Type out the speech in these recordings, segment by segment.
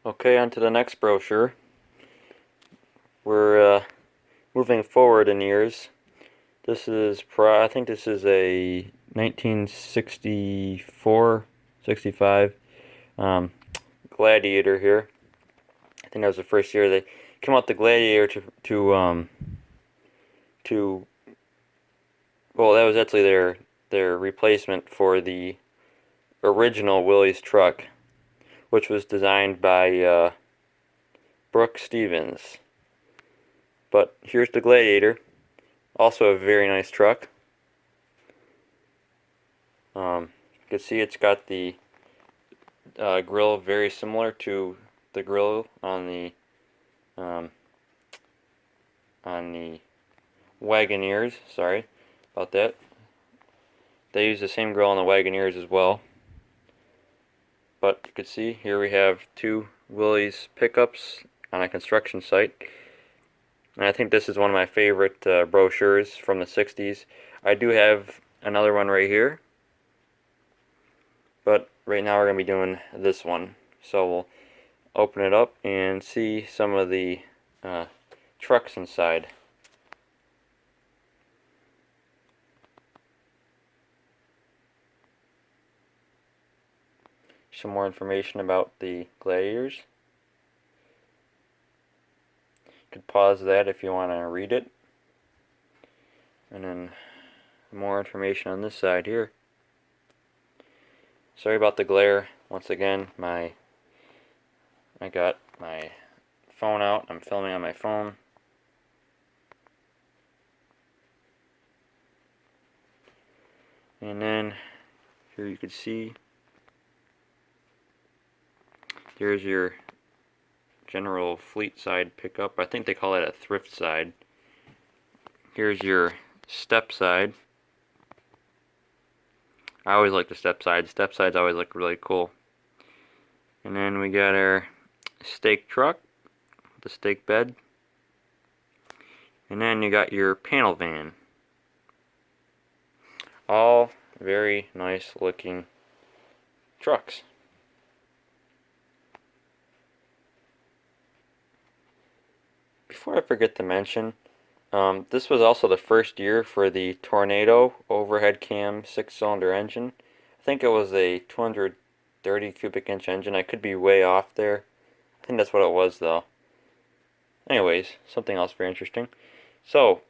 Okay, on to the next brochure. We're moving forward in years. This is I think this is a 1964, 65 Gladiator here. I think that was the first year they came out the Gladiator to well, that was actually their replacement for the original Willys truck, which was designed by Brooke Stevens. But here's the Gladiator, also a very nice truck. You can see it's got the grill very similar to the grill on the Wagoneers. Sorry about that. They use the same grill on the Wagoneers as well. But you can see here we have two Willys pickups on a construction site. And I think this is one of my favorite brochures from the 60s. I do have another one right here, but right now we're going to be doing this one. So we'll open it up and see some of the trucks inside. Some more information about the Gladiators. You could pause that if you want to read it. And then more information on this side here. Sorry about the glare. Once again, I got my phone out. I'm filming on my phone. And then here you can see here's your general fleet side pickup. I think they call it a thrift side. Here's your step side. I always like the step side. Step sides always look really cool. And then we got our stake truck, the stake bed. And then you got your panel van. All very nice looking trucks. Before I forget to mention, this was also the first year for the Tornado overhead cam 6-cylinder engine. I think it was a 230 cubic inch engine. I could be way off there. I think that's what it was though. Anyways, something else very interesting. So,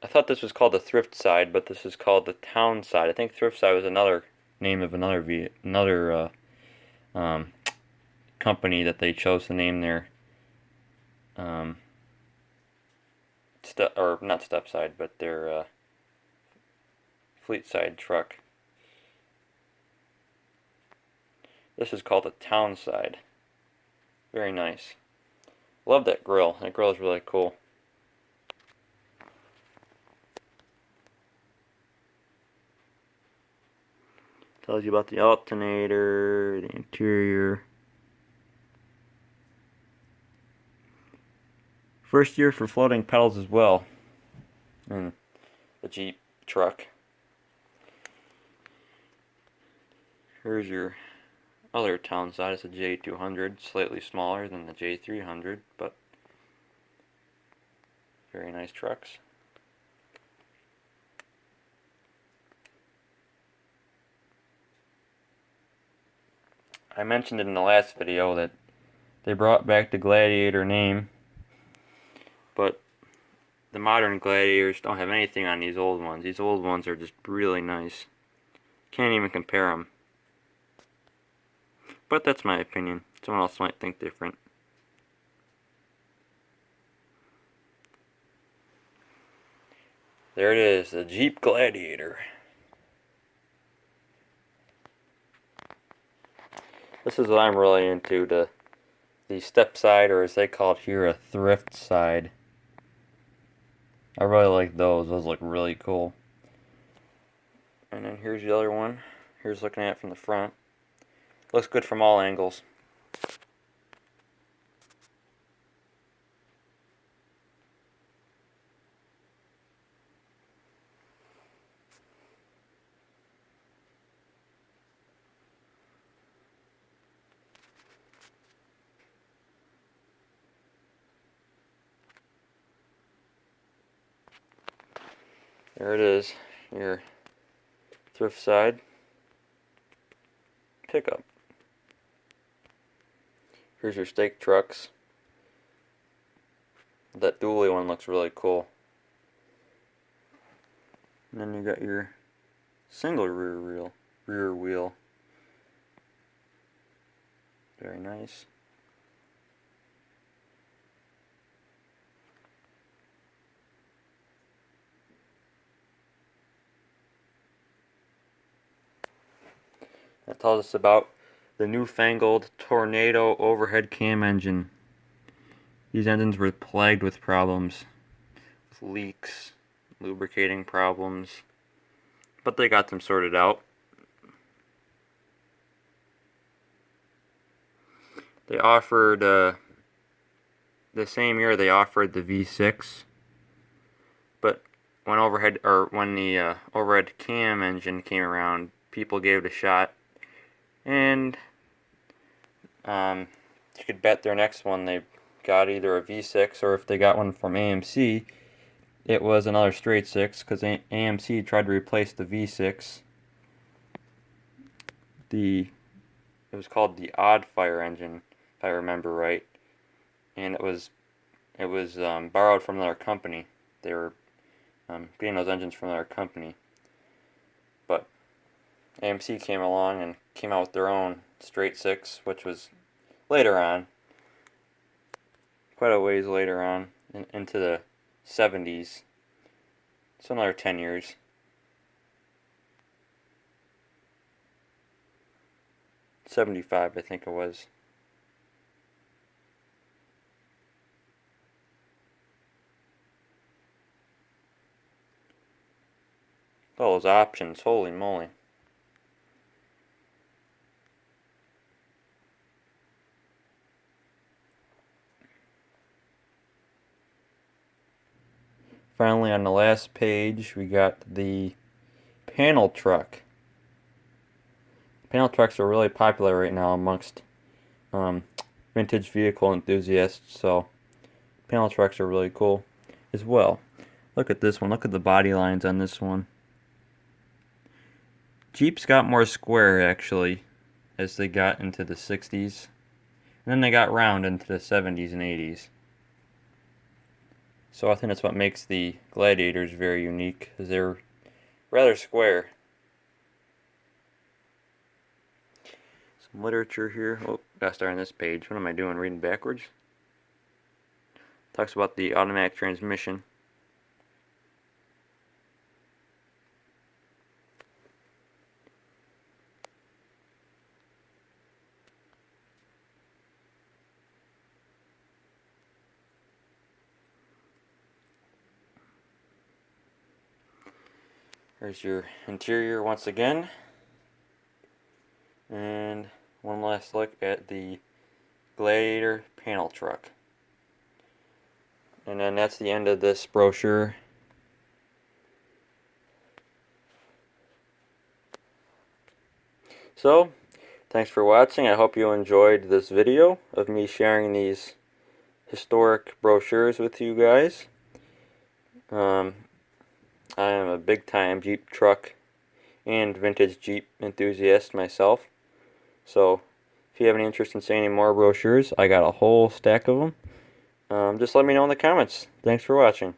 I thought this was called the thrift side, but this is called the town side. I think thrift side was another name of another company that they chose to name their not step side, but their fleet side truck. This is called a town side. Very nice. Love that grill. That grill is really cool. Tells you about the alternator, the interior. First year for floating pedals as well. And the Jeep truck. Here's your other town side. It's a J200, slightly smaller than the J300, but very nice trucks. I mentioned in the last video that they brought back the Gladiator name, but the modern Gladiators don't have anything on these old ones. These old ones are just really nice. Can't even compare them. But that's my opinion. Someone else might think different. There it is, the Jeep Gladiator. This is what I'm really into, the step side, or as they call it here, a thrift side. I really like those. Those look really cool. And then here's the other one. Here's looking at it from the front. Looks good from all angles. There it is, your thrift side pickup. Here's your stake trucks. That dually one looks really cool. And then you got your single rear wheel. Very nice. That tells us about the newfangled Tornado overhead cam engine. These engines were plagued with problems, with leaks, lubricating problems, but they got them sorted out. They offered, the same year they offered the V6, but when the overhead cam engine came around, people gave it a shot, and you could bet their next one they got either a V6, or if they got one from AMC, it was another straight 6, because AMC tried to replace the V6. It was called the Odd Fire engine, if I remember right, and it was borrowed from another company. They were getting those engines from another company, but AMC came along and came out with their own straight 6, which was later on, quite a ways later on, into the 70s. So another 10 years. '75, I think it was. Oh, those options, holy moly. Finally, on the last page, we got the panel truck. Panel trucks are really popular right now amongst vintage vehicle enthusiasts, so panel trucks are really cool as well. Look at this one. Look at the body lines on this one. Jeeps got more square, actually, as they got into the 60s. And then they got round into the 70s and 80s. So I think that's what makes the Gladiators very unique, because they're rather square. Some literature here. Oh, gotta start on this page. What am I doing? Reading backwards? Talks about the automatic transmission. There's your interior once again. And one last look at the Gladiator panel truck. And then that's the end of this brochure. So, thanks for watching. I hope you enjoyed this video of me sharing these historic brochures with you guys. I am a big time Jeep truck and vintage Jeep enthusiast myself. So if you have any interest in seeing any more brochures, I got a whole stack of them. Just let me know in the comments. Thanks for watching.